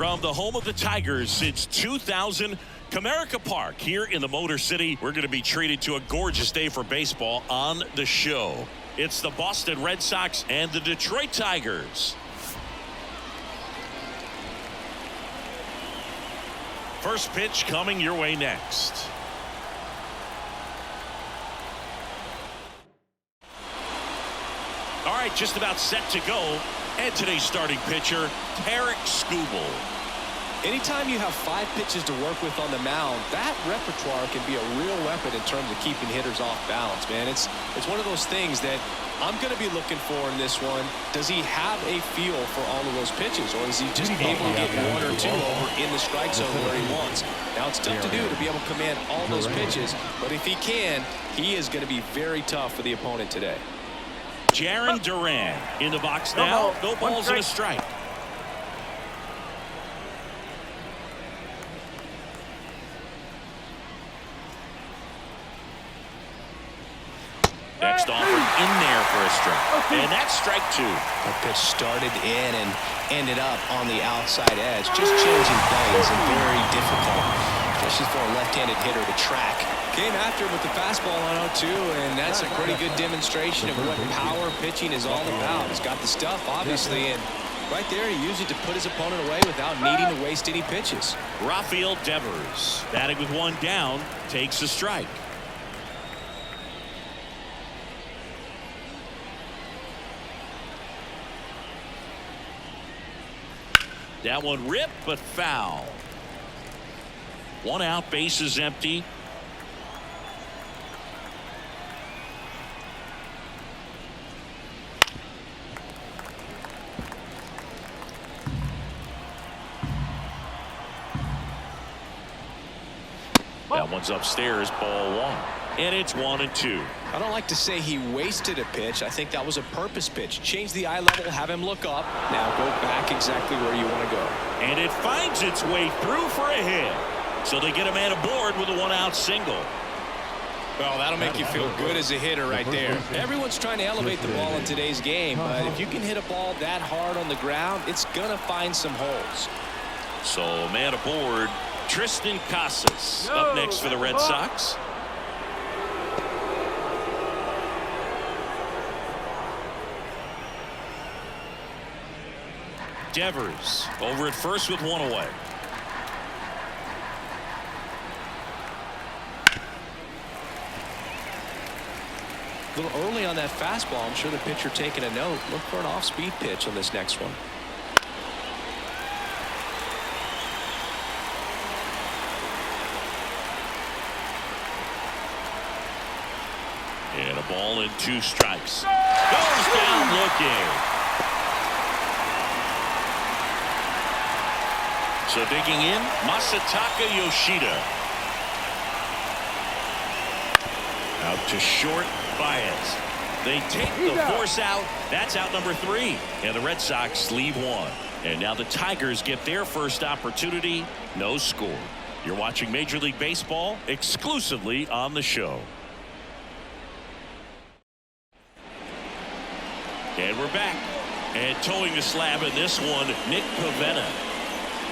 From the home of the Tigers since 2000, Comerica Park here in the Motor City. We're going to be treated to a gorgeous day for baseball on the show. It's the Boston Red Sox and the Detroit Tigers. First pitch coming your way next. All right, just about set to go. And today's starting pitcher, Tarik Skubal. Anytime you have 5 pitches to work with on the mound, that repertoire can be a real weapon in terms of keeping hitters off balance, man. It's one of those things that I'm going to be looking for in this one. Does he have a feel for all of those pitches, or is he just able to get 1 or 2 over in the strike zone where he wants? Now, it's tough to do to be able to command all those pitches, but if he can, he is going to be very tough for the opponent today. Jarren Duran in the box now. No balls and a strike. Next offering in there for a strike. And that's strike 2. That pitch started in and ended up on the outside edge. Just changing plays and very difficult, especially for a left-handed hitter to track. Came after him with the fastball on 0-2, and that's a pretty good demonstration of what power pitching is all about. He's got the stuff, obviously, and right there he used it to put his opponent away without needing to waste any pitches. Rafael Devers, batting with 1 down, takes a strike. That one ripped, but foul. 1 out, bases empty. That one's upstairs, ball 1. And it's 1-2. I don't like to say he wasted a pitch. I think that was a purpose pitch. Change the eye level, have him look up. Now go back exactly where you want to go. And it finds its way through for a hit. So they get a man aboard with a 1-out single. Well, that'll make you feel good as a hitter right there. Everyone's trying to elevate the ball in today's game, but if you can hit a ball that hard on the ground, it's going to find some holes. So a man aboard, Tristan Casas, up next for the Red Sox. Devers over at first with 1 away. A little early on that fastball. I'm sure the pitcher taking a note. Look for an off-speed pitch on this next one. And a ball and 2 strikes. Goes down looking. So digging in, Masataka Yoshida. Out to short, Baez. They take the force out. That's out number 3. And the Red Sox leave 1. And now the Tigers get their first opportunity. No score. You're watching Major League Baseball exclusively on the show. And we're back. And towing the slab in this one, Nick Pivetta.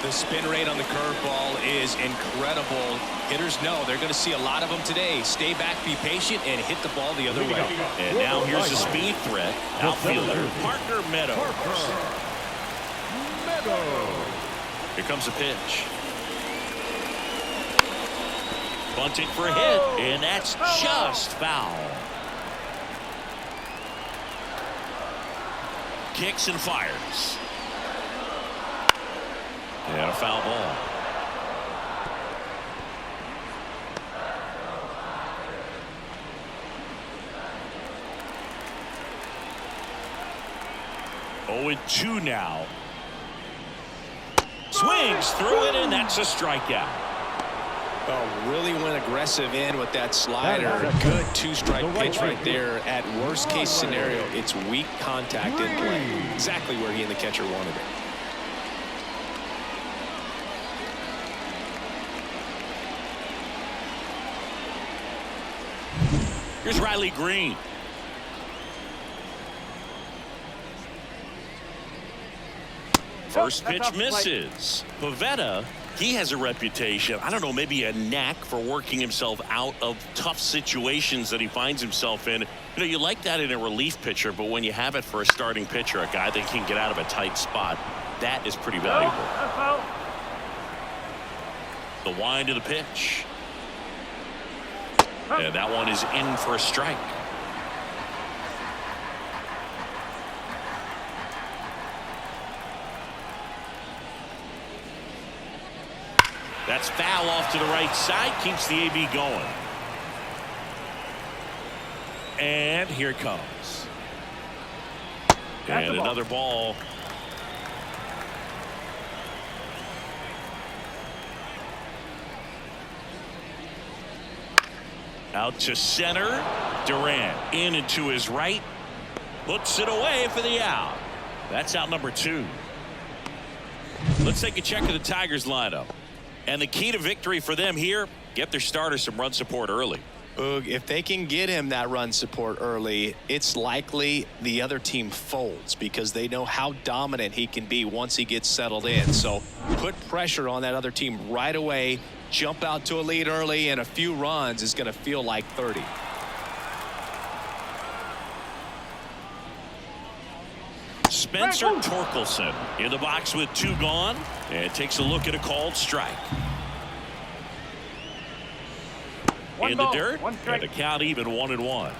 The spin rate on the curveball is incredible. Hitters know they're going to see a lot of them today. Stay back, be patient, and hit the ball the other way. And now here's a speed threat. Outfielder Parker Meadows. Here comes a pitch. Bunting for a hit, and that's just foul. Kicks and fires. And a foul ball. Oh, 2 now. Swings through it, and that's a strikeout. Oh, really went aggressive in with that slider. Good 2-strike pitch right there. At worst case scenario, it's weak contact in play. Exactly where he and the catcher wanted it. Here's Riley Green. First pitch misses. Pivetta, he has a reputation, I don't know, maybe a knack for working himself out of tough situations that he finds himself in. You know, you like that in a relief pitcher, but when you have it for a starting pitcher, a guy that can get out of a tight spot, that is pretty valuable. The wind of the pitch. And that one is in for a strike. That's foul off to the right side. Keeps the AB going. And here it comes. And another ball. Out to center. Durant in and to his right. Puts it away for the out. That's out number 2. Let's take a check of the Tigers lineup. And the key to victory for them here, get their starter some run support early. Boog, if they can get him that run support early, it's likely the other team folds because they know how dominant he can be once he gets settled in. So put pressure on that other team right away. Jump out to a lead early, and a few runs is going to feel like 30. Spencer Torkelson in the box with 2 gone, and takes a look at a called strike. In the dirt, and the count even 1-1.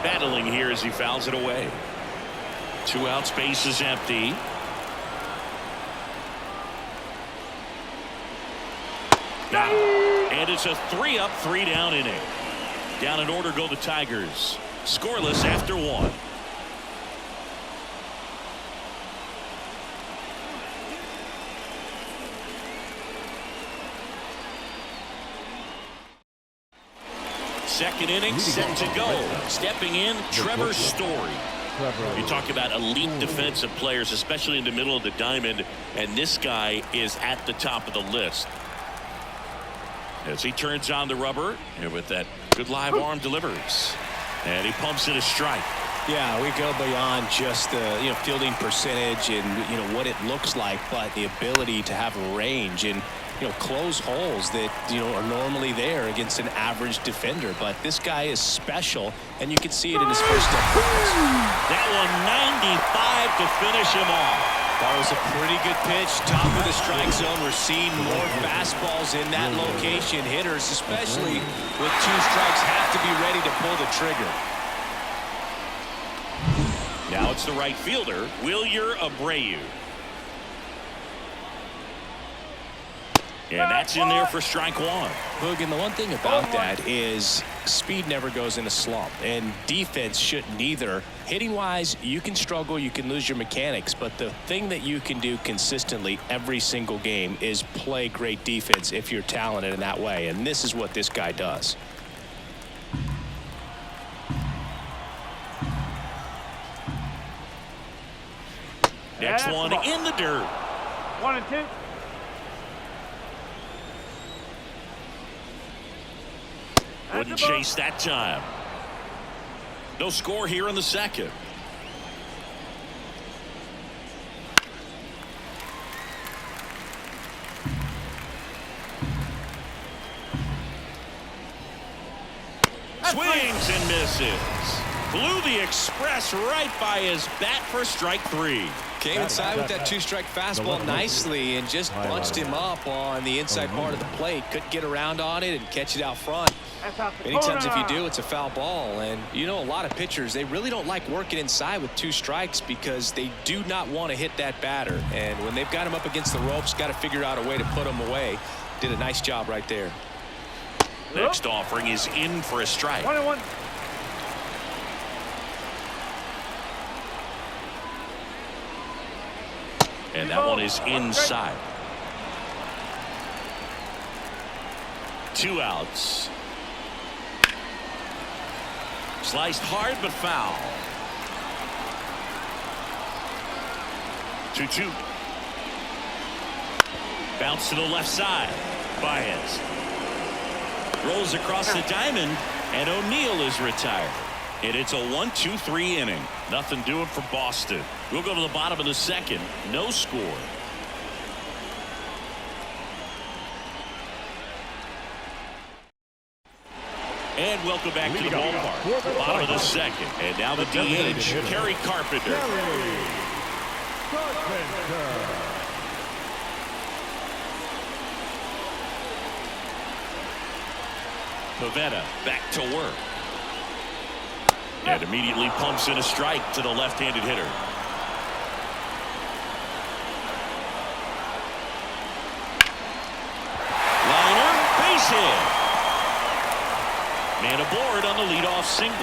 Battling here as he fouls it away. 2 outs, base is empty. Now, and it's a 3-up, 3-down inning. Down in order go the Tigers. Scoreless after 1. Second inning set to go. Stepping in, Trevor Story. You talk about elite defensive players, especially in the middle of the diamond, and this guy is at the top of the list. As he turns on the rubber, and with that good live arm delivers, and he pumps in a strike. Yeah, we go beyond just the fielding percentage and what it looks like, but the ability to have range and close holes that are normally there against an average defender. But this guy is special, and you can see it in his first step. That one 95 to finish him off. That was a pretty good pitch, top of the strike zone. We're seeing more fastballs in that location. Hitters, especially with 2 strikes, have to be ready to pull the trigger. Now it's the right fielder, Wilyer Abreu. And that's in there for strike 1. Boog, and the one thing about that is speed never goes in a slump, and defense shouldn't either. Hitting-wise, you can struggle, you can lose your mechanics, but the thing that you can do consistently every single game is play great defense if you're talented in that way, and this is what this guy does. Next one in the dirt. 1-2. Wouldn't chase that time. No score here in the second. Swings and misses. Blew the express right by his bat for strike 3. Came inside with that 2-strike fastball nicely and just bunched him up on the inside part of the plate. Couldn't get around on it and catch it out front. Many times if you do, it's a foul ball. And a lot of pitchers, they really don't like working inside with 2 strikes because they do not want to hit that batter. And when they've got him up against the ropes, got to figure out a way to put him away. Did a nice job right there. Next offering is in for a strike. 1-1. And that one is inside. 2 outs. Sliced hard but foul. 2-2. Bounce to the left side. Baez rolls across the diamond, and O'Neill is retired. And it's a 1-2-3 inning. Nothing doing for Boston. We'll go to the bottom of the second. No score. And welcome back to the ballpark. Bottom of the second. And now the DH, Kerry Carpenter. Pavetta back to work. And immediately pumps in a strike to the left-handed hitter. Liner, base hit. Man aboard on the leadoff single.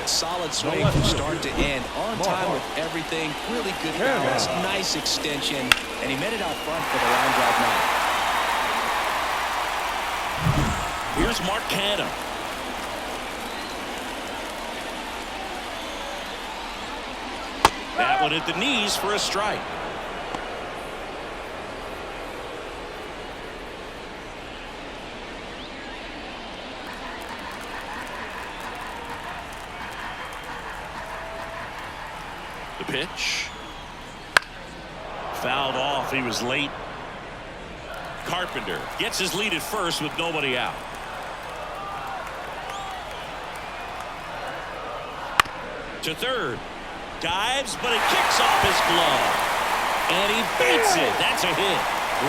Solid swing from start to end. On time with everything. Really good balance. Nice extension. And he met it out front for the line drive now. Here's Mark Canha. That one at the knees for a strike. The pitch. Fouled off. He was late. Carpenter gets his lead at first with nobody out. To third. Dives, but it kicks off his glove. And he beats it. That's a hit.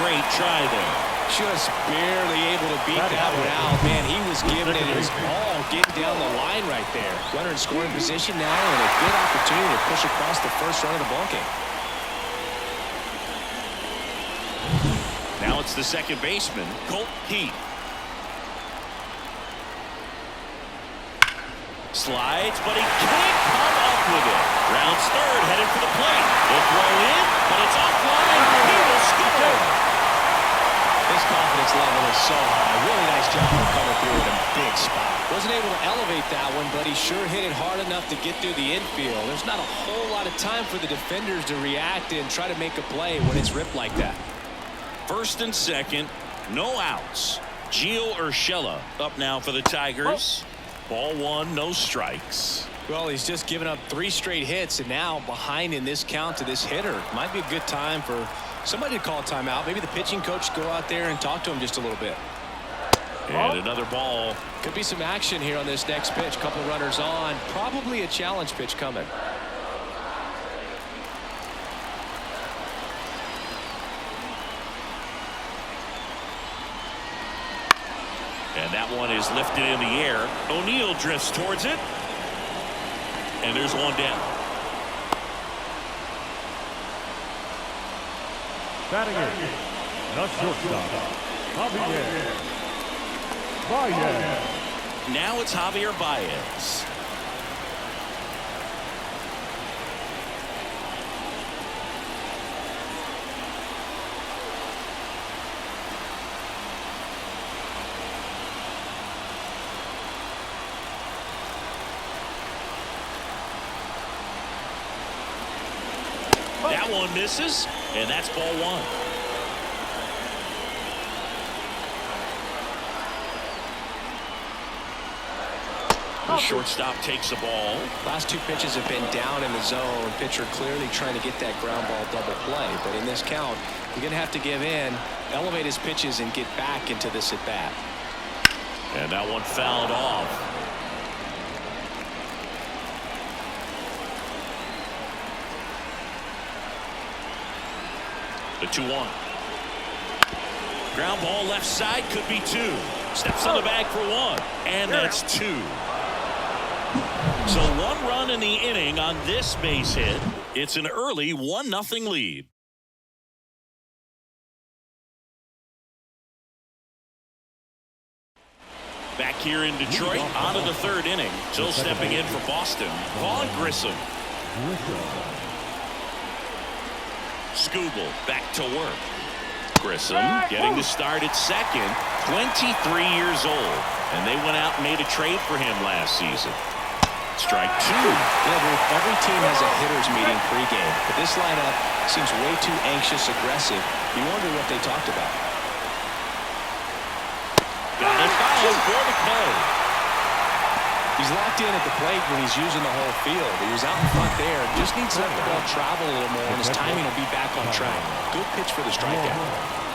Great try there. Just barely able to beat that one out. Man, he was giving it his all, getting down the line right there. Runner in scoring position now, and a good opportunity to push across the first run of the ballgame. Now it's the second baseman, Colt Heath. Slides, but he can't come up with it. Rounds third, headed for the plate. The throw in, but it's offline. He will score. His confidence level is so high. Really nice job of coming through in a big spot. Wasn't able to elevate that one, but he sure hit it hard enough to get through the infield. There's not a whole lot of time for the defenders to react and try to make a play when it's ripped like that. First and second, no outs. Gio Urshela up now for the Tigers. Ball one, no strikes. Well, he's just given up 3 straight hits, and now behind in this count to this hitter. Might be a good time for somebody to call timeout. Maybe the pitching coach go out there and talk to him just a little bit. And another ball. Could be some action here on this next pitch. Couple runners on. Probably a challenge pitch coming. And that one is lifted in the air. O'Neill drifts towards it. And there's one down. Batting in, the shortstop, Javier Baez. Now it's Javier Baez. That one misses, and that's ball one. The shortstop takes the ball. Last 2 pitches have been down in the zone. Pitcher clearly trying to get that ground ball double play. But in this count, you're going to have to give in, elevate his pitches, and get back into this at bat. And that one fouled off. The 2-1. Ground ball left side, could be 2. Steps on the bag for 1. And that's 2. So 1 run in the inning on this base hit. It's an early 1-0 lead. Back here in Detroit, on to the 3rd inning. Still stepping in for Boston, Vaughn Grissom. Skubal back to work. Grissom getting the start at second, 23 years old. And they went out and made a trade for him last season. Strike 2. Every team has a hitter's meeting pregame, but this lineup seems way too anxious, aggressive. You wonder what they talked about. Got it fouled for the play. He's locked in at the plate when he's using the whole field. He was out in front there. Just needs to let the ball travel a little more, and his timing will be back on track. Good pitch for the strikeout.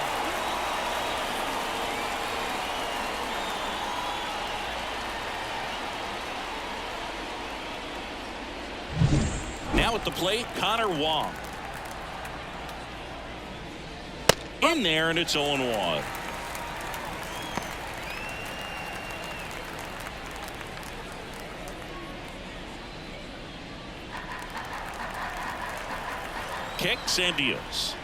Now at the plate, Connor Wong. In there, and it's 0-1. Kicks and deals.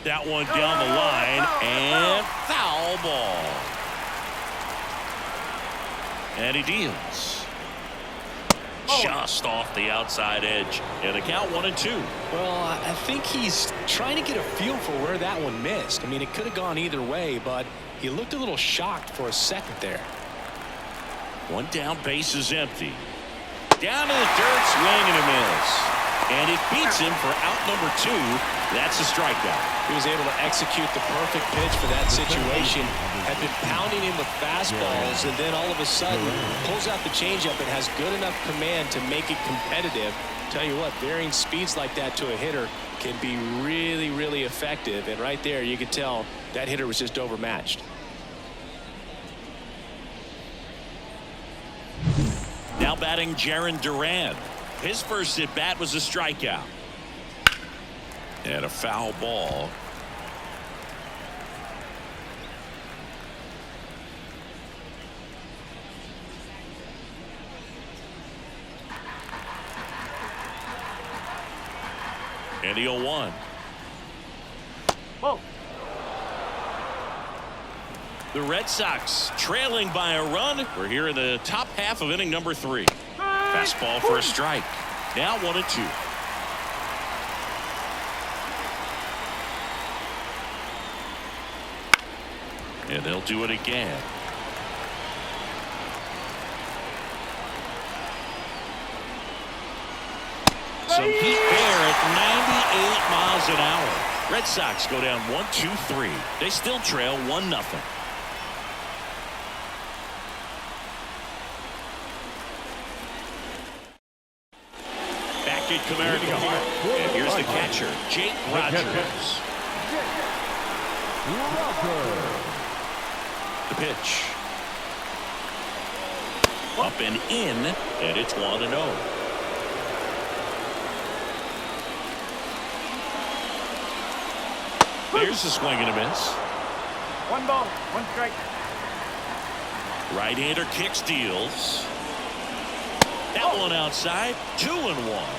That one down the line, and foul ball. And he deals. Just off the outside edge. And the count 1-2. Well, I think he's trying to get a feel for where that one missed. I mean, it could have gone either way, but he looked a little shocked for a second there. One down, base is empty. Down to the dirt, swing and a miss. And it beats him for out number 2. That's a strikeout. He was able to execute the perfect pitch for that situation. Had been pounding him with fastballs, and then all of a sudden pulls out the changeup and has good enough command to make it competitive. Tell you what, varying speeds like that to a hitter can be really, really effective. And right there, you could tell that hitter was just overmatched. Now batting Jarren Duran. His first at bat was a strikeout. And a foul ball. And the 0-1. Whoa. The Red Sox trailing by a run. We're here in the top half of inning number 3. Fastball for a strike. Now 1-2. And they'll do it again. Some heat there at 98 miles an hour. Red Sox go down 1-2-3. They still trail 1-0. Back at Comerica Park. And here's the catcher, Jake Rogers. The pitch. Up and in, and it's 1-0. There's a swing and a miss. 1 ball, 1 strike. Right-hander kicks, deals. That one outside, 2-1.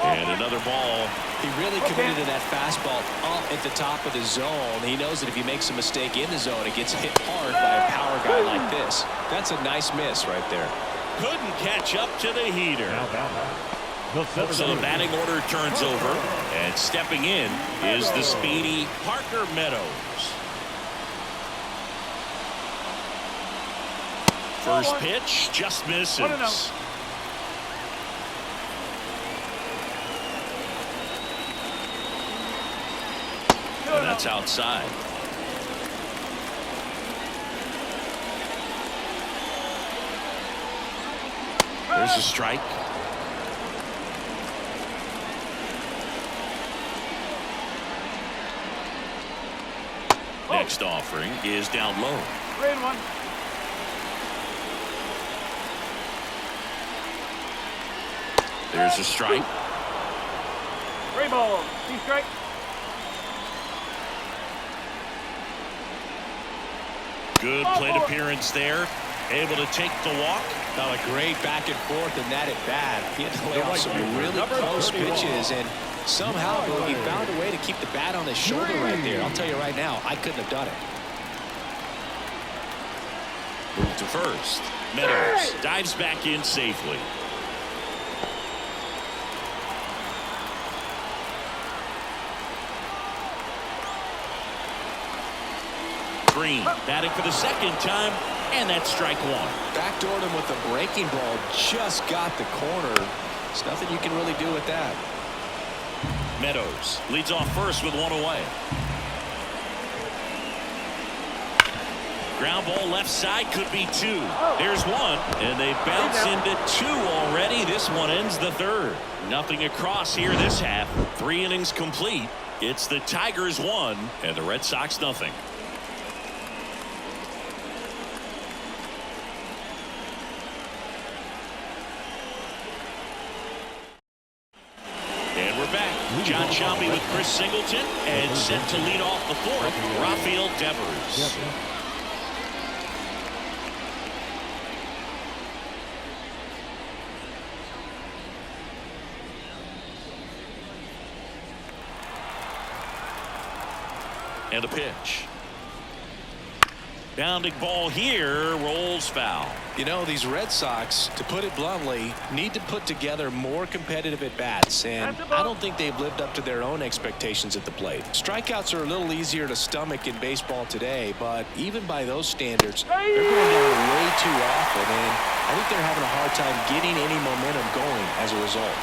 And another ball. He really committed to that fastball up at the top of the zone. He knows that if he makes a mistake in the zone, it gets hit hard by a power guy like this. That's a nice miss right there. Couldn't catch up to the heater. So the batting order turns over, and stepping in is the speedy Parker Meadows. First pitch just misses. And that's outside. There's a strike. Next offering is down low. 3-1. There's a strike. 3 balls, 2 strikes. Good plate appearance there. Able to take the walk. Now a great back and forth in that at bat. He had to lay off some really close pitches, and somehow he found a way to keep the bat on his shoulder right there. I'll tell you right now, I couldn't have done it. Move to first. Meadows dives back in safely. screen. Batting for the second time, and that's strike one. Backdoored him with a breaking ball. Just got the corner. There's nothing you can really do with that. Meadows leads off first with one away. Ground ball left side, could be two. There's one, and they bounce into two already. This one ends the third. Nothing across here this half. 3 innings complete. It's the Tigers 1 and the Red Sox nothing. And we're back. John Shelby with Chris Singleton, and set to lead off the fourth, Rafael Devers. And a pitch. Bounding ball here, rolls foul. You know, these Red Sox, to put it bluntly, need to put together more competitive at-bats, and I don't think they've lived up to their own expectations at the plate. Strikeouts are a little easier to stomach in baseball today, but even by those standards, they're going down way too often, and I think they're having a hard time getting any momentum going as a result.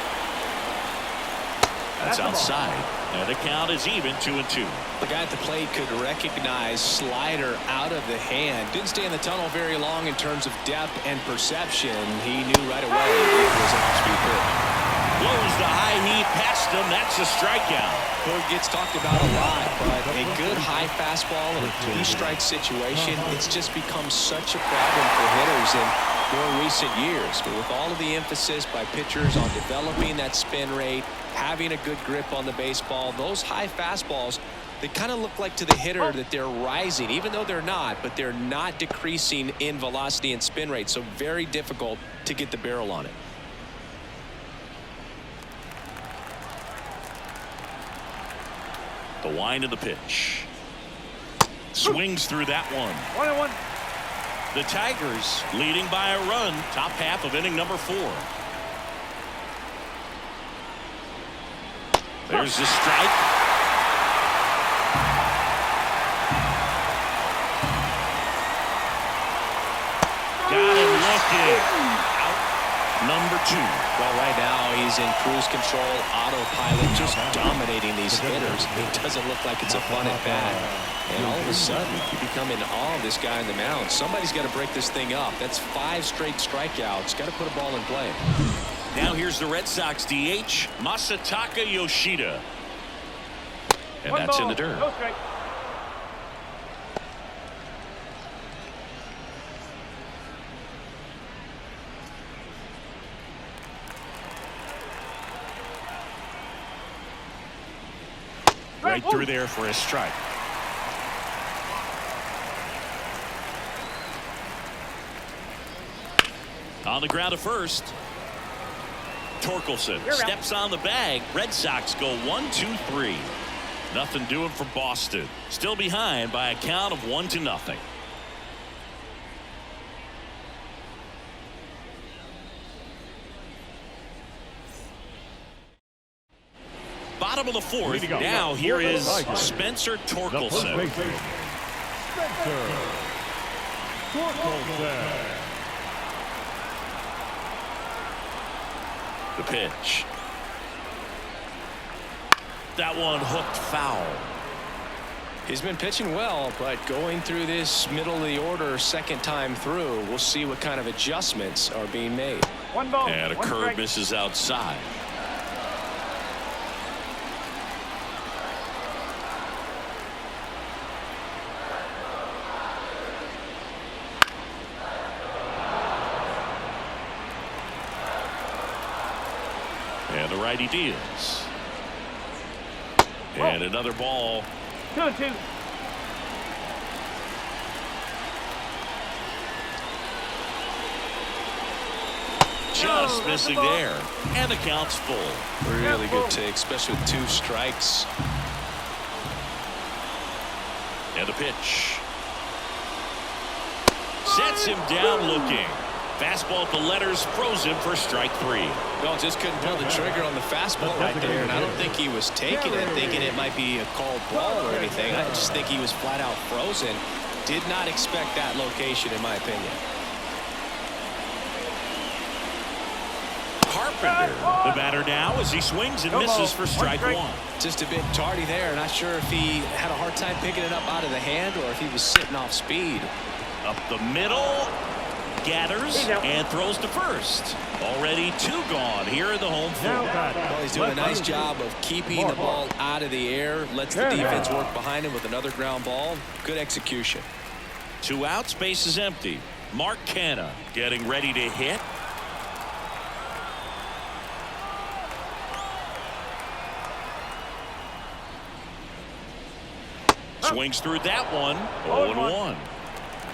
That's outside, and the count is even 2-2. The guy at the plate could recognize slider out of the hand. Didn't stay in the tunnel very long in terms of depth and perception. He knew right away it was an off-speed pitch. Blows the high heat past him. That's a strikeout. Well, it gets talked about a lot, but a good high fastball in a two-strike situation, it's just become such a problem for hitters in more recent years. But with all of the emphasis by pitchers on developing that spin rate, having a good grip on the baseball, those high fastballs, they kind of look like to the hitter that they're rising, even though they're not, but they're not decreasing in velocity and spin rate, so very difficult to get the barrel on it. The wind of the pitch. Swings through that one. 1-1. The Tigers leading by a run, top half of inning number 4. There's the strike. Got him looking. Out number 2. Well, right now he's in cruise control, autopilot, just dominating these hitters. It doesn't look like it's a fun at bat. And all of a sudden, you become in awe of this guy on the mound. Somebody's got to break this thing up. That's 5 straight strikeouts. Got to put a ball in play. Now here's the Red Sox DH, Masataka Yoshida. And One that's ball, in the dirt. no strike. Right through there for a strike. On the ground to first. Torkelson steps on the bag. Red Sox go 1-2-3. Nothing doing for Boston. Still behind by a count of 1-0. Bottom of the fourth. Now here is Spencer Torkelson. The pitch. That one hooked foul. He's been pitching well, but going through this middle of the order second time through, we'll see what kind of adjustments are being made. 1 ball. And a 1 curve strike. misses outside. And the righty deals. And another ball. 2-2. Just missing there. And the count's full. Really good take, especially with 2 strikes. And the pitch. Sets him down looking. Fastball at the letters, frozen for strike 3. No, just couldn't pull the trigger on the fastball right there, and I don't think he was taking it, thinking it might be a called ball or anything. I just think he was flat out frozen. Did not expect that location, in my opinion. Carpenter, the batter now, as he swings and misses for strike one. Just a bit tardy there. Not sure if he had a hard time picking it up out of the hand or if he was sitting off speed. Up the middle, gathers and throws to first. Already 2 gone here in the home field. Well, he's doing a nice job of keeping the ball out of the air. Lets the defense work behind him with another ground ball. Good execution. 2 outs, base is empty. Mark Canha getting ready to hit. Swings through that one. 0-1.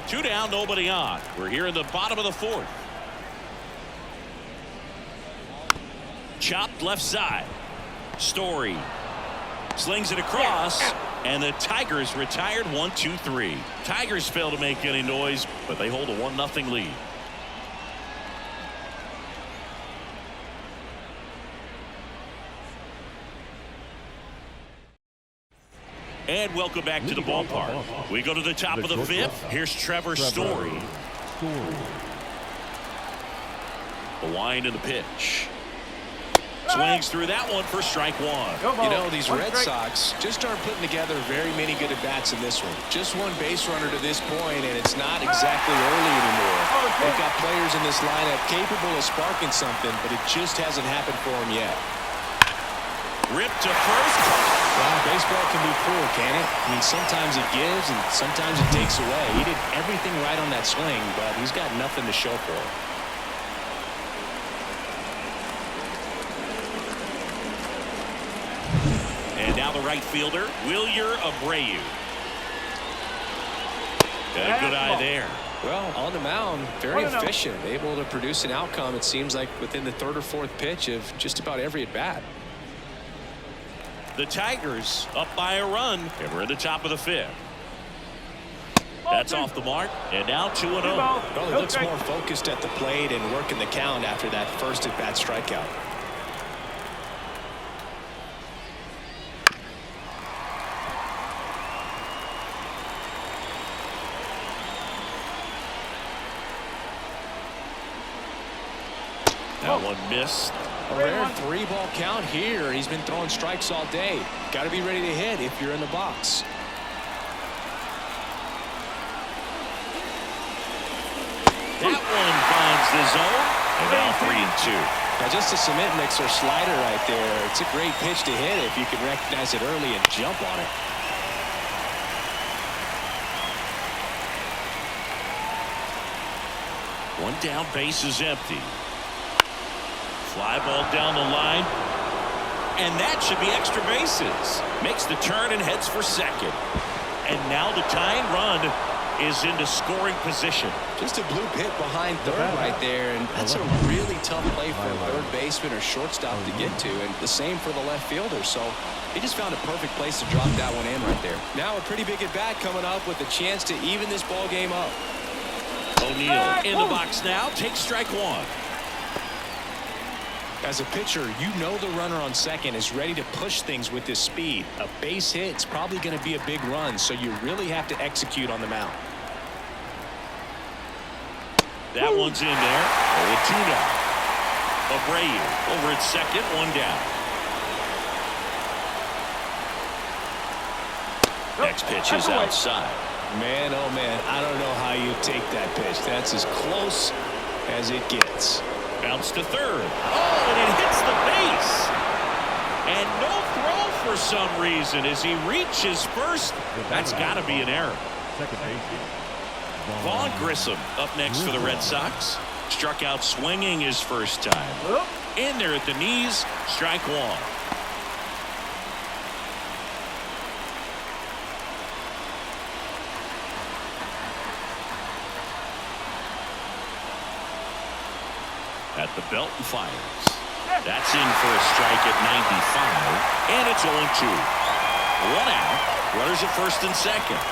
2 down, nobody on. We're here in the bottom of the 4th. Chopped left side. Story slings it across, and the Tigers retired 1-2-3. Tigers fail to make any noise, but they hold a 1-0 lead. And welcome back to the ballpark. We go to the top of the 5th. Here's Trevor Story. The wind and the pitch. Swings through that one for strike one. You know, these Red Sox just aren't putting together very many good at-bats in this one. Just one base runner to this point, and it's not exactly early anymore. They've got players in this lineup capable of sparking something, but it just hasn't happened for them yet. Ripped to first. Well, baseball can be cruel, can it? I mean, sometimes it gives and sometimes it takes away. He did everything right on that swing, but he's got nothing to show for it. And now the right fielder, Wilyer Abreu. Got a good eye there. Well, on the mound, very efficient, able to produce an outcome, it seems like, within the 3rd or 4th pitch of just about every at-bat. The Tigers up by a run, and we're at the top of the 5th. That's off the mark, and now 2-0. Well, he looks more focused at the plate and working the count after that first at-bat strikeout. That one missed. A rare 3-ball count here. He's been throwing strikes all day. Got to be ready to hit if you're in the box. That one finds the zone, and now 3-2. Now, just a cement mixer slider right there. It's a great pitch to hit if you can recognize it early and jump on it. One down, base is empty. Fly ball down the line, and that should be extra bases. Makes the turn and heads for second. And now the tying run is into scoring position. Just a blue pit behind third right there, and that's a really tough play for a third baseman or shortstop to get to, and the same for the left fielder. So he just found a perfect place to drop that one in right there. Now a pretty big at-bat coming up with a chance to even this ball game up. O'Neill in the box now, takes strike one. As a pitcher, you know the runner on second is ready to push things with his speed. A base hit is probably going to be a big run, so you really have to execute on the mound. That one's in there. 0-2 now. Abreu over at second, 1 down. Next pitch is outside. Man, oh man, I don't know how you take that pitch. That's as close as it gets. Bounce to third. Oh, and it hits the base. And no throw for some reason as he reaches first. That's got to be an error. Second base. Vaughn Grissom up next for the Red Sox. Struck out swinging his first time. In there at the knees, strike one. At the belt and fires. That's in for a strike at 95, and it's 0-2. 1 out. Runners at first and second.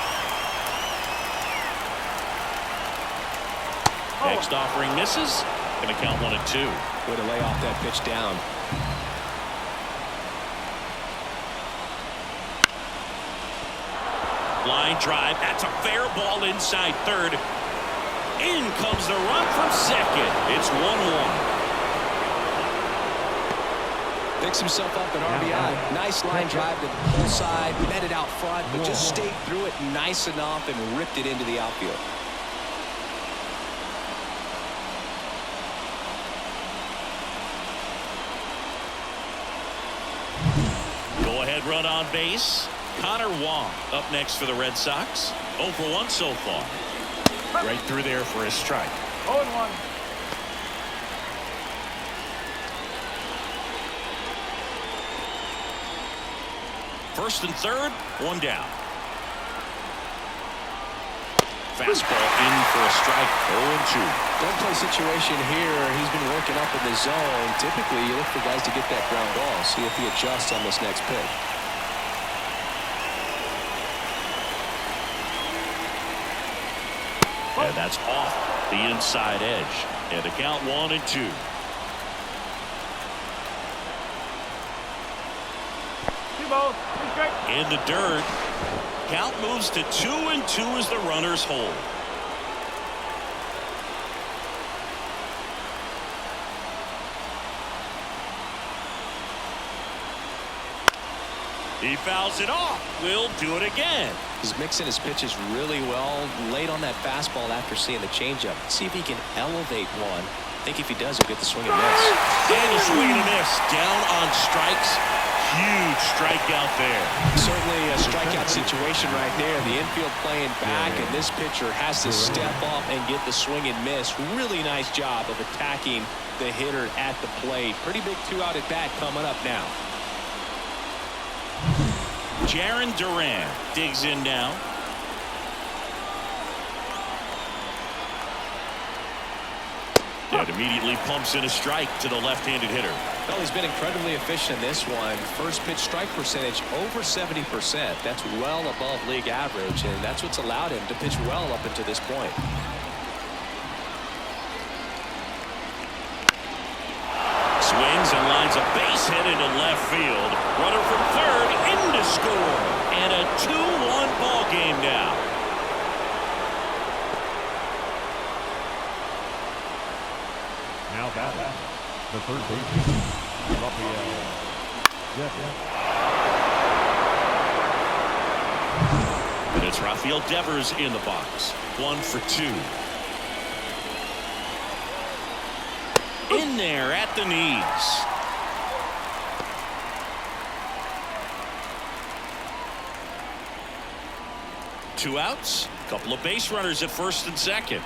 Next offering misses. Going to count 1-2. Way to lay off that pitch down. Line drive. That's a fair ball inside third. In comes the run from second. It's 1-1. Picks himself up an RBI. Nice line drive to the pull side. Met it out front, but just stayed through it nice enough and ripped it into the outfield. Go-ahead run on base. Connor Wong up next for the Red Sox. 0 for 1 so far. Right through there for a strike. 0-1. First and third, one down. Fastball in for a strike. 0-2. Double play situation here. He's been working up in the zone. Typically, you look for guys to get that ground ball. See if he adjusts on this next pitch. And that's off the inside edge. And the count 1-2. In the dirt. Count moves to 2-2 as the runners hold. He fouls it off. We'll do it again. He's mixing his pitches really well. Late on that fastball after seeing the changeup. See if he can elevate one. I think if he does, he'll get the swing and miss. And a swing and a miss. Down on strikes. Huge strikeout there. Certainly a strikeout situation right there. The infield playing back, and this pitcher has to step up and get the swing and miss. Really nice job of attacking the hitter at the plate. Pretty big 2-out at bat coming up now. Jarren Duran digs in now. And immediately pumps in a strike to the left-handed hitter. Well, he's been incredibly efficient in this one. First pitch strike percentage over 70%. That's well above league average, and that's what's allowed him to pitch well up until this point. Swings and lines a base hit into left field. Runner from third in to score. And a 2-1 ball game now. Now batting, the third baseman, Rafael. And it's Rafael Devers in the box. 1 for 2. In there at the knees. Two outs. Couple of base runners at first and second.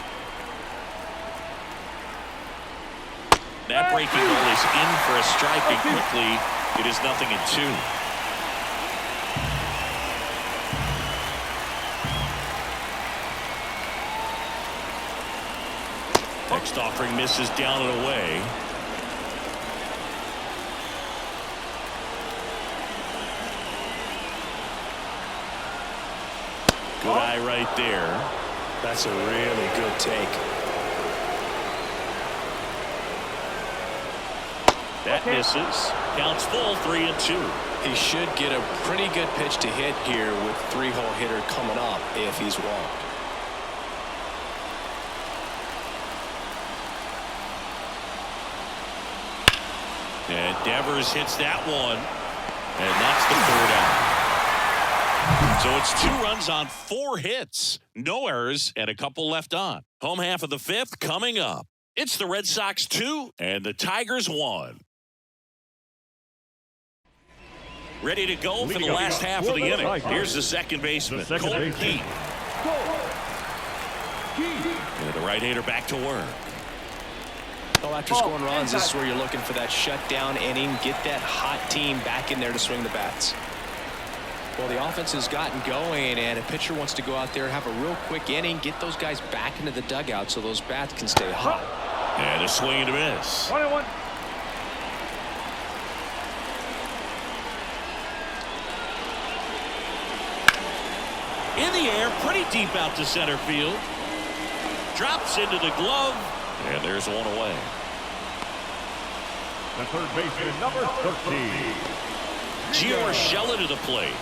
That breaking ball is in for a strike, and quickly it is 0-2. Next offering misses down and away. Good eye right there. That's a really good take. That misses. Counts full, 3-2. He should get a pretty good pitch to hit here with 3-hole hitter coming up if he's walked. And Devers hits that one. And that's the 3rd out. So it's 2 runs on 4 hits. No errors and a couple left on. Home half of the 5th coming up. It's the Red Sox 2 and the Tigers 1. Ready to go for the last half of the inning. Here's the second baseman, Cole Keith. And the right-hander back to work. Well, after scoring runs, this is where you're looking for that shutdown inning. Get that hot team back in there to swing the bats. Well, the offense has gotten going, and a pitcher wants to go out there, have a real quick inning, get those guys back into the dugout so those bats can stay hot. And a swing and a miss. 1-1. In the air, pretty deep out to center field. Drops into the glove, and there's one away. The third baseman, number 13. Gio Urshela to the plate.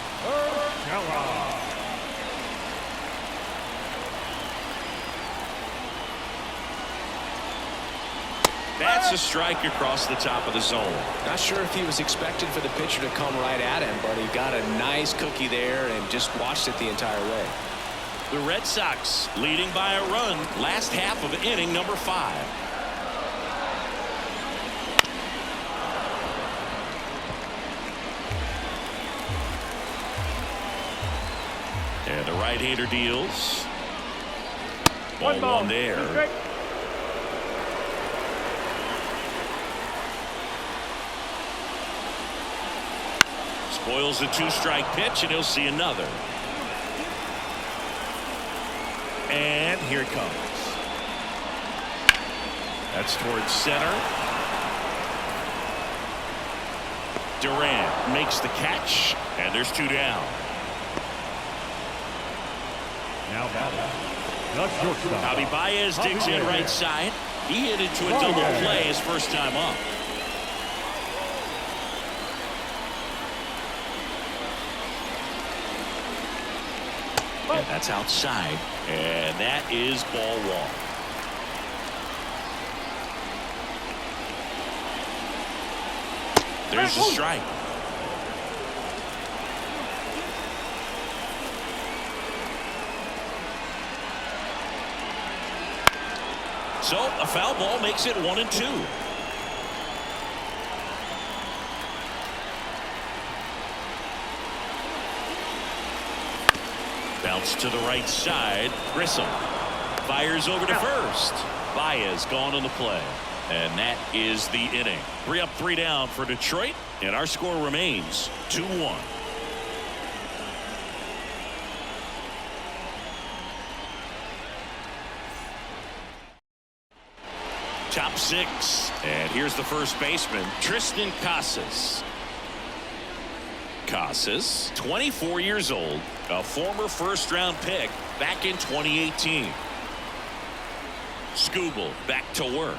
That's a strike across the top of the zone. Not sure if he was expecting for the pitcher to come right at him, but he got a nice cookie there and just watched it the entire way. The Red Sox leading by a run, last half of inning number 5. And the right-hander deals. Ball one there. Spoils the 2-strike pitch, and he'll see another. And here it comes. That's towards center. Durant makes the catch, and there's 2 down. Now batting, the shortstop. Javi Baez digs in right side. He hit into a double play his first time up. And that's outside. And that is ball 1. There's the strike. So a foul ball makes it 1-2. Bounce to the right side. Grissom fires over to first. Baez gone on the play. And that is the inning. 3 up, 3 down for Detroit. And our score remains 2-1. Top 6. And here's the first baseman, Tristan Casas. Casas, 24 years old, a former first-round pick back in 2018. Skubal back to work.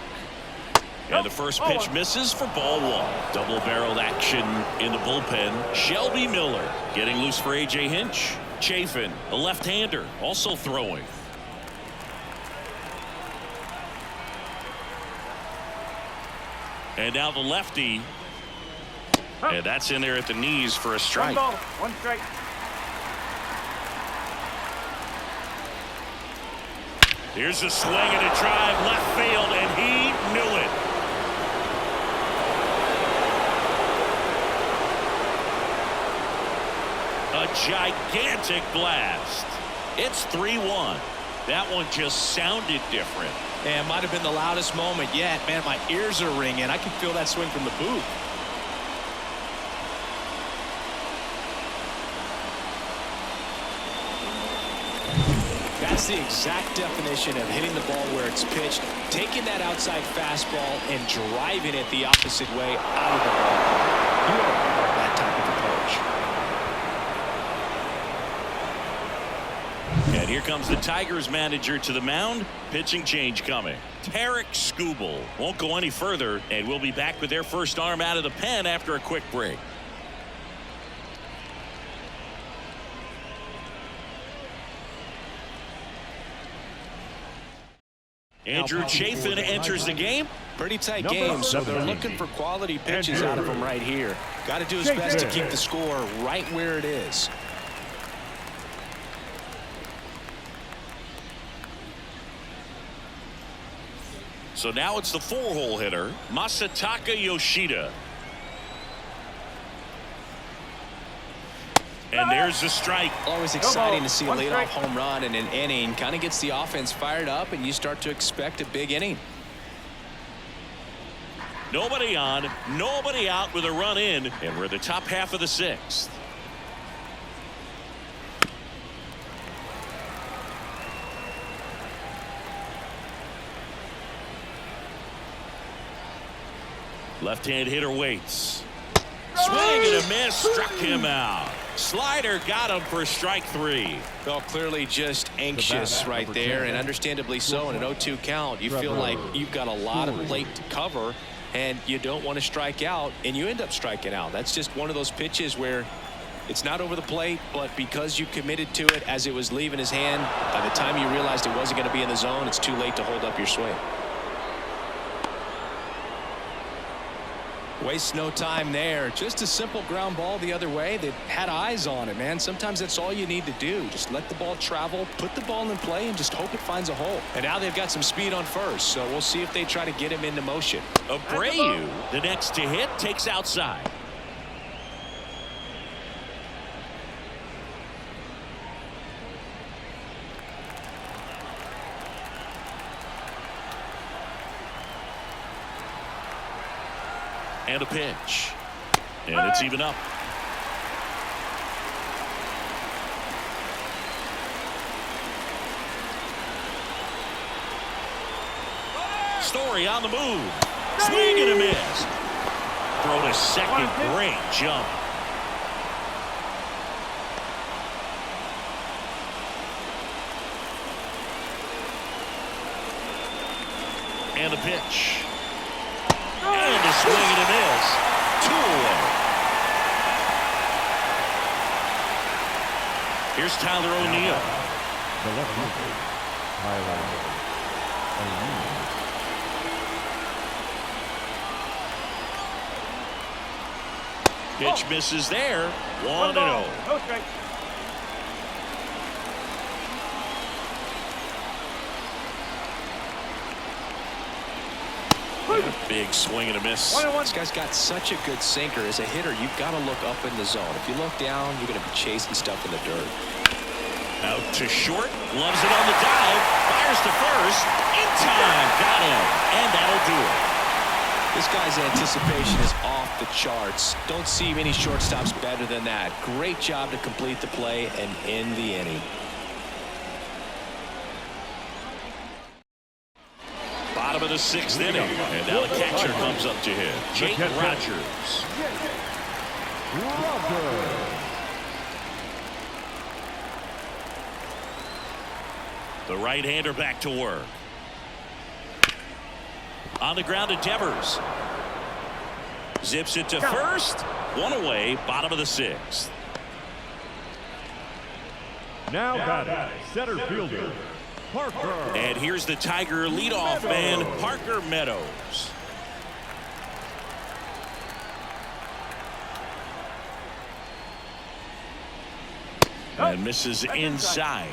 And the first pitch misses for ball 1. Double-barreled action in the bullpen. Shelby Miller getting loose for A.J. Hinch. Chafin, a left-hander, also throwing. And now the lefty. And that's in there at the knees for a strike. 1 ball, 1 strike. Here's a swing and a drive left field, and he knew it. A gigantic blast. It's 3-1. That one just sounded different. And might have been the loudest moment yet. Man, my ears are ringing. I can feel that swing from the booth. That's the exact definition of hitting the ball where it's pitched, taking that outside fastball and driving it the opposite way out of the ball. You are that type of approach. And here comes the Tigers manager to the mound. Pitching change coming. Tarek Skubal won't go any further, and we'll be back with their first arm out of the pen after a quick break. Andrew Chafin enters the game. Pretty tight game, so they're looking for quality pitches out of him right here. Got to do his best to keep the score right where it is. So now it's the 4-hole hitter, Masataka Yoshida. And there's the strike. Always exciting to see a leadoff home run in an inning. Kind of gets the offense fired up, and you start to expect a big inning. Nobody on, nobody out with a run in, and we're at the top half of the 6th. Left-hand hitter waits. Swing and a miss, struck him out. Slider got him for strike 3. Well, clearly just anxious right there, and understandably so. In an 0-2 count, you feel like you've got a lot of plate to cover, and you don't want to strike out, and you end up striking out. That's just one of those pitches where it's not over the plate, but because you committed to it as it was leaving his hand, by the time you realized it wasn't going to be in the zone, it's too late to hold up your swing. Waste no time there. Just a simple ground ball the other way. They had eyes on it, man. Sometimes that's all you need to do. Just let the ball travel, put the ball in play, and just hope it finds a hole. And now they've got some speed on first, so we'll see if they try to get him into motion. Abreu, the next to hit, takes outside. And a pitch. And it's even up. Story on the move. Swing and a miss. Throw to second. Great jump. And a pitch. And a swing and a miss. 2 away. Here's Tyler O'Neill. The left fielder, Tyler O'Neill. Pitch misses there. 1-0. No strike. Big swing and a miss. 1-1. This guy's got such a good sinker. As a hitter, you've got to look up in the zone. If you look down, you're going to be chasing stuff in the dirt. Out to short. Loves it on the dive. Fires to first. In time. Got him. And that'll do it. This guy's anticipation is off the charts. Don't see many shortstops better than that. Great job to complete the play and end the inning. Bottom of the 6th inning. And now the catcher comes up to hit. Jake Rogers. The right-hander back to work. On the ground to Devers. Zips it to first. 1 away. Bottom of the 6th. Now batting, center fielder, Parker. And here's the Tiger leadoff man, Parker Meadows. And misses inside.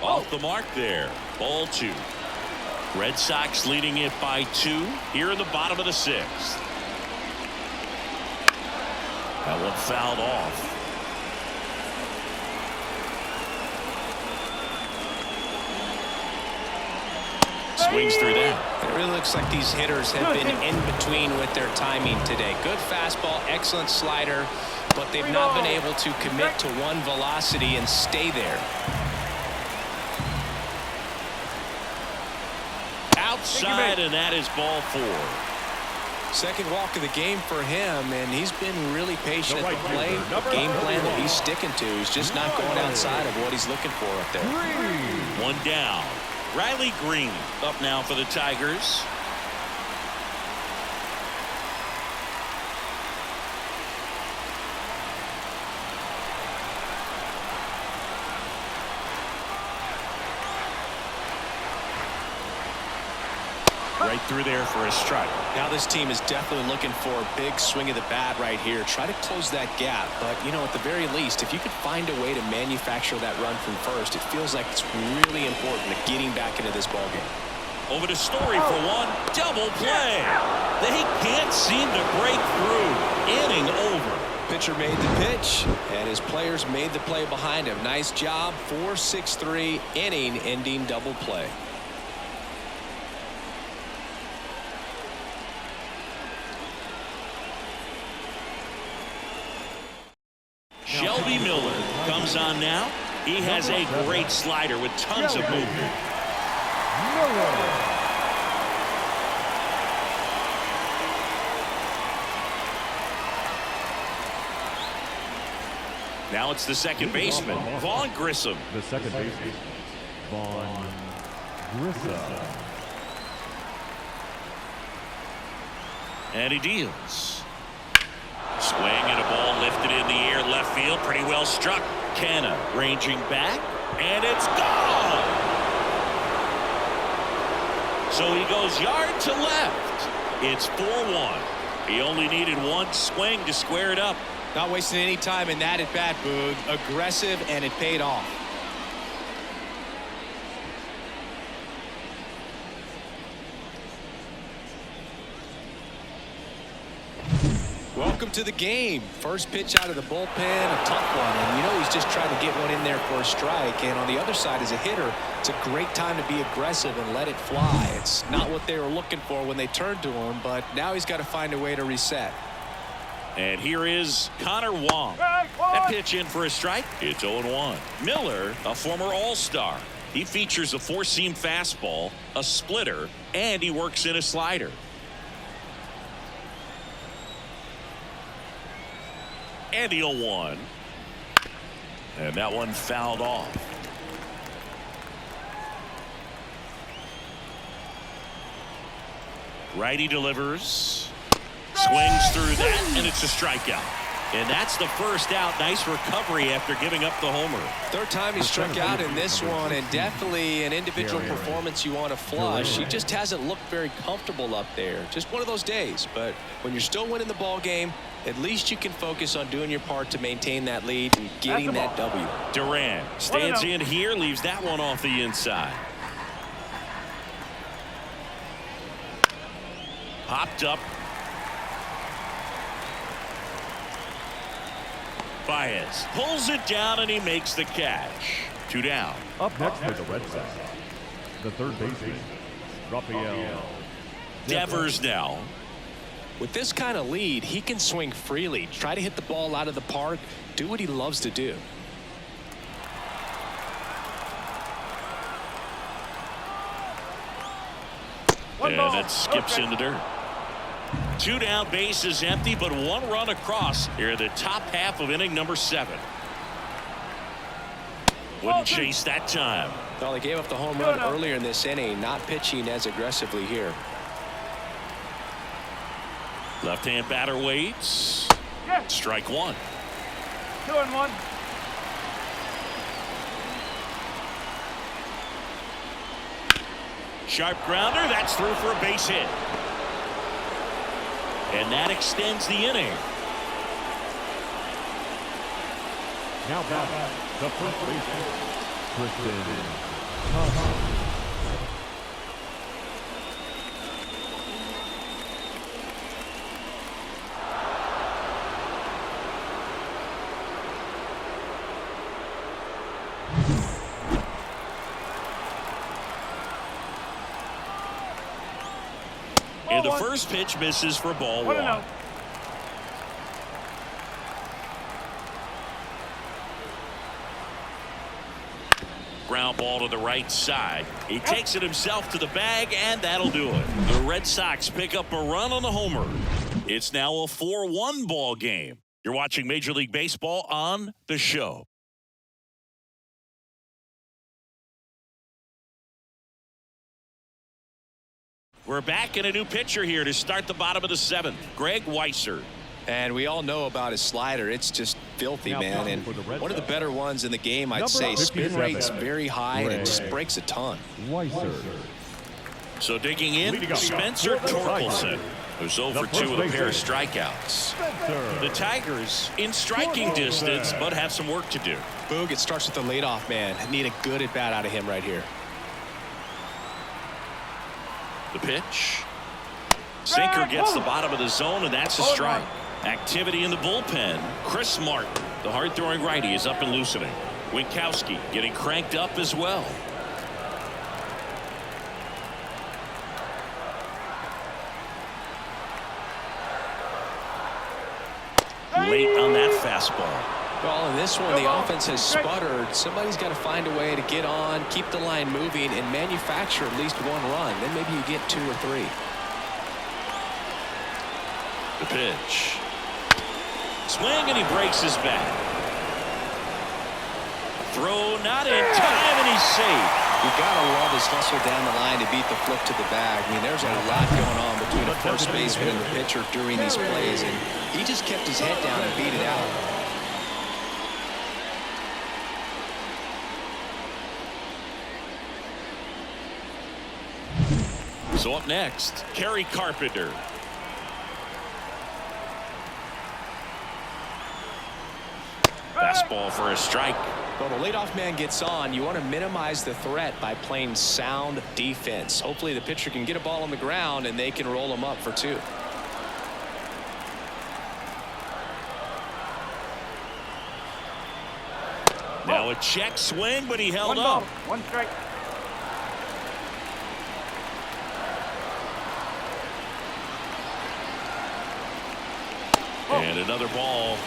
Off the mark there. Ball 2. Red Sox leading it by 2 here in the bottom of the 6th. That one fouled off. Swings through that. It really looks like these hitters have been in between with their timing today. Good fastball, excellent slider, but they've not been able to commit to one velocity and stay there. Outside, and that is ball 4. Second walk of the game for him, and he's been really patient at the plate. The game plan that he's sticking to is just not going outside of what he's looking for up there. 1 down. Riley Green up now for the Tigers. Right through there for a strike. Now this team is definitely looking for a big swing of the bat right here. Try to close that gap. But, you know, at the very least, if you could find a way to manufacture that run from first, it feels like it's really important to getting back into this ballgame. Over to Story for one. Double play. They can't seem to break through. Inning over. Pitcher made the pitch, and his players made the play behind him. Nice job. 4-6-3 inning ending double play. Shelby Miller comes on now. He has a great slider with tons of movement. Now it's the second baseman, Vaughn Grissom. The second baseman, Vaughn Grissom. And he deals. Swing and a ball lifted in the air left field. field, pretty well struck. Canna ranging back, and it's gone. So he goes yard to left. It's 4-1. He only needed one swing to square it up. Not wasting any time in that at bat, Boog. Aggressive, and it paid off. Welcome to the game. First pitch out of the bullpen, a tough one. And you know he's just trying to get one in there for a strike. And on the other side, as a hitter, it's a great time to be aggressive and let it fly. It's not what they were looking for when they turned to him, but now he's got to find a way to reset. And here is Connor Wong. That pitch in for a strike. It's 0-1. Miller, a former All-Star. He features a four-seam fastball, a splitter, and he works in a slider. And the 0-1. And that one fouled off. Righty delivers. Swings through that, and it's a strikeout. And that's the first out. Nice recovery after giving up the homer. Third time he struck out in this one, and definitely an individual performance you want to flush. He just hasn't looked very comfortable up there. Just one of those days. But when you're still winning the ball game, at least you can focus on doing your part to maintain that lead and getting that W. Duran stands in here, leaves that one off the inside. Popped up. Baez pulls it down, and he makes the catch. 2 down. Up next for the Red Sox, the third baseman, Rafael Devers now. With this kind of lead, he can swing freely, try to hit the ball out of the park, do what he loves to do. And it skips in the dirt. 2 down, base is empty, but 1 run across here in the top half of inning number 7. Wouldn't chase that time. Well, they gave up the home run earlier in this inning, not pitching as aggressively here. Left-hand batter waits. Strike 1. 2-1. Sharp grounder. That's through for a base hit. And that extends the inning. Now back, the first baseman, Kristen Thompson. And the first pitch misses for ball 1. Ground ball to the right side. He takes it himself to the bag, and that'll do it. The Red Sox pick up a run on the homer. It's now a 4-1 ball game. You're watching Major League Baseball on The Show. We're back in a new pitcher here to start the bottom of the 7th. Greg Weisser. And we all know about his slider. It's just filthy, man. And one of the better ones in the game, I'd say. Spin rate's very high, and it just breaks a ton. Weisser. So digging in, Spencer Torkelson, who's over 2 with a pair of strikeouts. The Tigers in striking distance, but have some work to do. Boog, it starts with the leadoff man. Need a good at-bat out of him right here. The pitch. Sinker gets the bottom of the zone, and that's a strike. Activity in the bullpen. Chris Martin, the hard-throwing righty, is up and loosening. Winkowski getting cranked up as well. Late on that fastball. Well, in this one, the offense has sputtered. Somebody's got to find a way to get on, keep the line moving, and manufacture at least 1 run. Then maybe you get 2 or 3. The pitch. Swing, and he breaks his bat. Throw not in time, and he's safe. You gotta love his hustle down the line to beat the flip to the bag. I mean, there's a lot going on between the first baseman and the pitcher during these plays, and he just kept his head down and beat it out. So up next, Kerry Carpenter. Fastball for a strike. Well, the leadoff man gets on. You want to minimize the threat by playing sound defense. Hopefully the pitcher can get a ball on the ground and they can roll him up for 2. Now a check swing, but he held 1 up. ball, 1 strike. And another ball.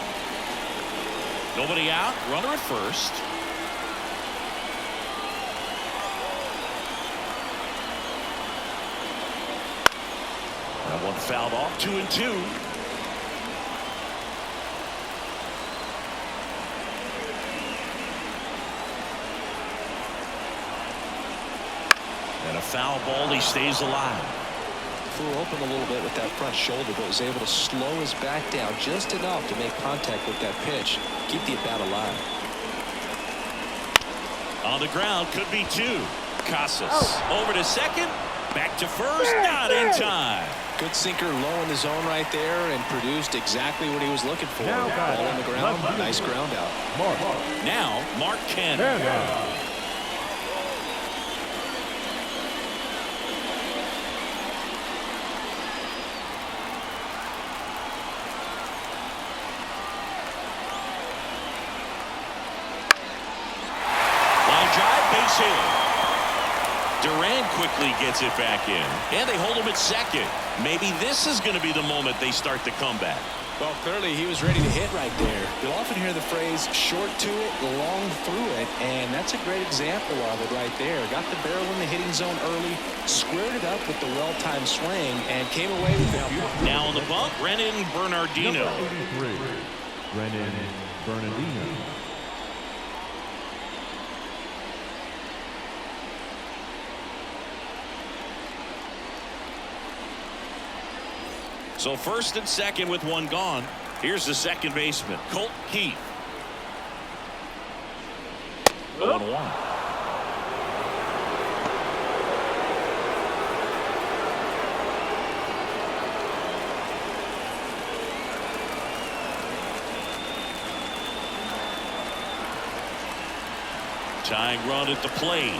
Nobody out. Runner at first. That one fouled off. 2-2. And a foul ball. He stays alive. Flew open a little bit with that front shoulder, but was able to slow his back down just enough to make contact with that pitch. Keep the at-bat alive. On the ground, could be 2. Casas over to second. Back to first. Not in time. Good sinker low in the zone right there and produced exactly what he was looking for. Ball on the ground. Nice ground out. Now, Mark Cannon. Duran quickly gets it back in, and they hold him at second. Maybe this is going to be the moment they start the comeback. Well, clearly he was ready to hit right there. You'll often hear the phrase short to it, long through it, and that's a great example of it right there. Got the barrel in the hitting zone early, squared it up with the well-timed swing, and came away with a beautiful. Now on the bump, Brennan Bernardino. Number 83, Brennan Bernardino. So first and second with 1 gone. Here's the second baseman, Colt Keith. 0-1. Tying run at the plate.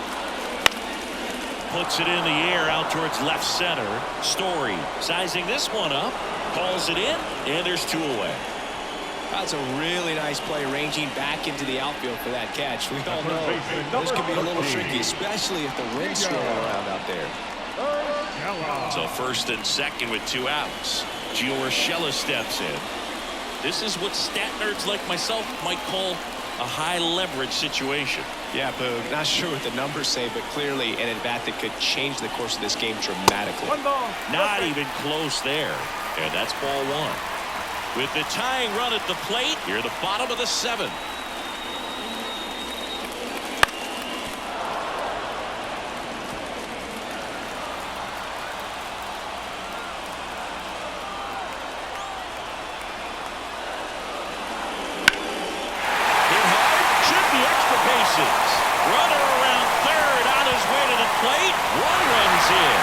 Puts it in the air out towards left center. Story sizing this one up. Calls it in, and there's 2 away. That's a really nice play, ranging back into the outfield for that catch. We all know this could be a little tricky, especially if the wind's swirling around out there. So first and second with 2 outs. Gio Urshela steps in. This is what stat nerds like myself might call a high leverage situation. Yeah, Boog, not sure what the numbers say, but clearly an at-bat that could change the course of this game dramatically. 1 ball. Not even close there. And that's ball 1. With the tying run at the plate, here the bottom of the 7th. Runner around third, on his way to the plate. 1 runs in.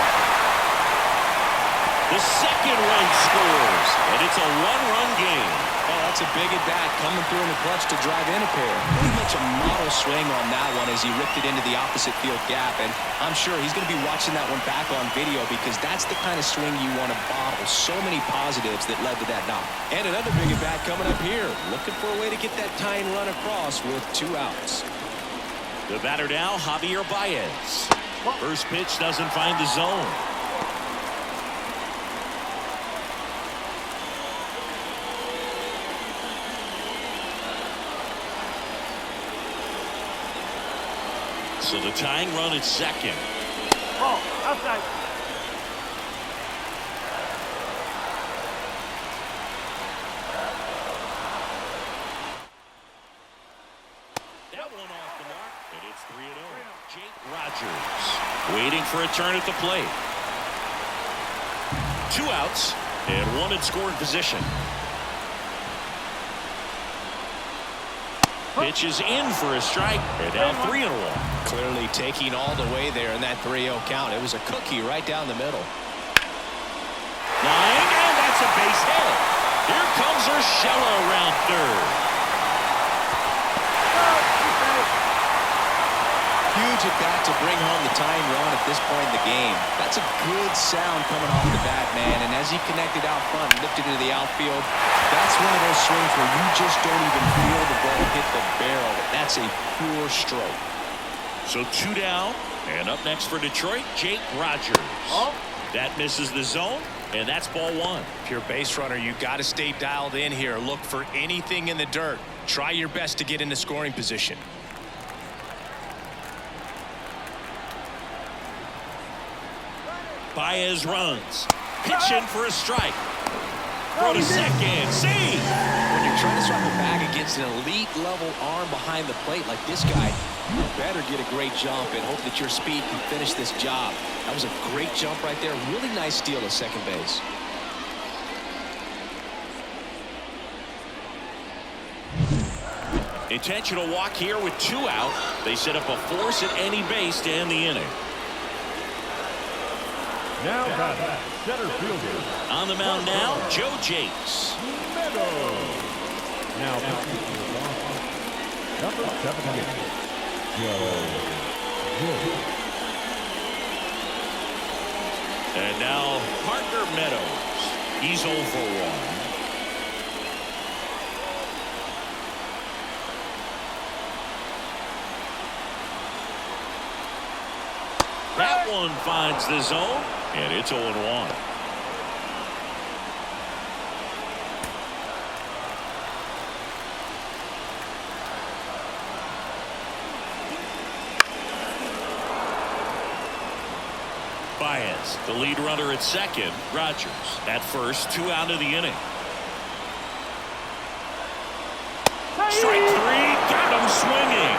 The second run scores, and it's a 1-run game. Oh, that's a big at-bat coming through in the clutch to drive in a pair. Pretty much a model swing on that one as he ripped it into the opposite field gap, and I'm sure he's going to be watching that one back on video because that's the kind of swing you want to bottle. So many positives that led to that knock. And another big at-bat coming up here. Looking for a way to get that tying run across with 2 outs. The batter now, Javier Baez. First pitch doesn't find the zone. So the tying run at second. Ball, outside. That one off the mark, and it's 3-0. Jake Rogers waiting for a turn at the plate. 2 outs and 1 in scoring position. pitch is in for a strike. And now 3-1. Clearly taking all the way there in that 3-0 count. It was a cookie right down the middle. Line, and that's a base hit. Here comes Urshela around third. Huge at bat to bring home the tying run at this point in the game. That's a good sound coming off the bat, man. And as he connected out front and lifted into the outfield, that's one of those swings where you just don't even feel the ball hit the barrel. That's a pure stroke. So 2 down, and up next for Detroit, Jake Rogers. That misses the zone, and that's ball 1. If you're a base runner, you got to stay dialed in here. Look for anything in the dirt. Try your best to get into scoring position. Baez runs. Pitch in for a strike. Throw to second. See! When you're trying to strike a bag against an elite level arm behind the plate like this guy, you better get a great jump and hope that your speed can finish this job. That was a great jump right there. Really nice steal at second base. Intentional walk here with 2 out. They set up a force at any base to end the inning. Now batting, center fielder. On the mound now, Joe Jakes. Now number 78, Joe. And now Parker Meadows. He's 0 for 1. That one finds the zone, and it's 0-1. Baez, the lead runner at second. Rogers at first, 2 out of the inning. Strike 3, got him swinging.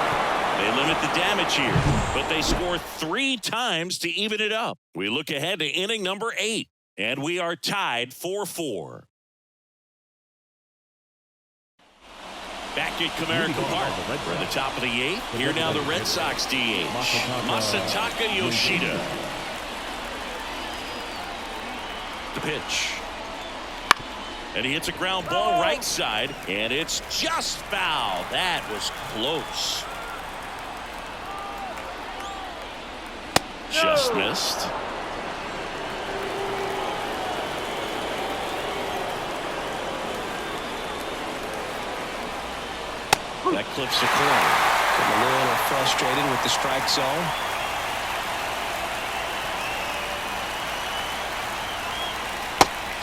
They limit the damage here, but they score 3 times to even it up. We look ahead to inning number 8, and we are tied 4-4. Back at Comerica Park. We're at the top of the 8th. Here now the Red Sox DH, Masataka Yoshida. The pitch. And he hits a ground ball right side, and it's just foul. That was close. Just missed. That clips the corner. Getting a little frustrated with the strike zone.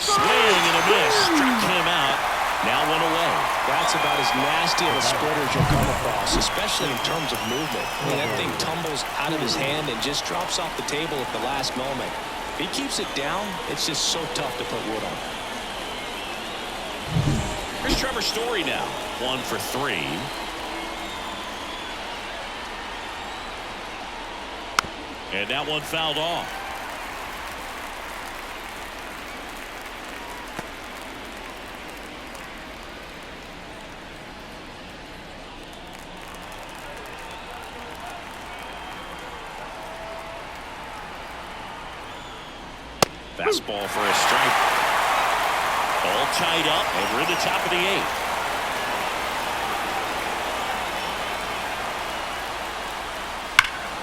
Swing and a miss. Struck him out. Now 1 away. That's about as nasty of a splitter as you'll come across, especially in terms of movement. I mean, that thing tumbles out of his hand and just drops off the table at the last moment. If he keeps it down, it's just so tough to put wood on. Here's Trevor Story now. 1 for 3. And that one fouled off. Fastball for a strike. All tied up, and we're at the top of the 8th.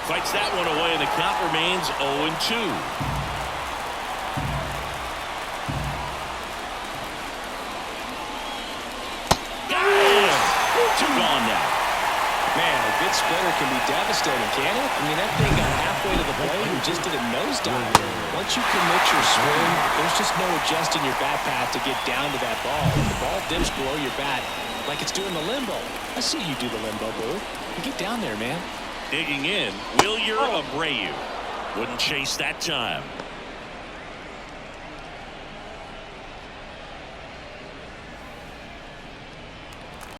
Fights that one away, and the count remains 0-2. Got him! 2 gone now. Man, a good splitter can be devastating, can't it? I mean, that thing got halfway to the plate and just did a nosedive. Once you commit your swing, there's just no adjusting your bat path to get down to that ball. The ball dips below your bat like it's doing the limbo. I see you do the limbo, boo. You get down there, man. Digging in, Wilyer Abreu. Wouldn't chase that time.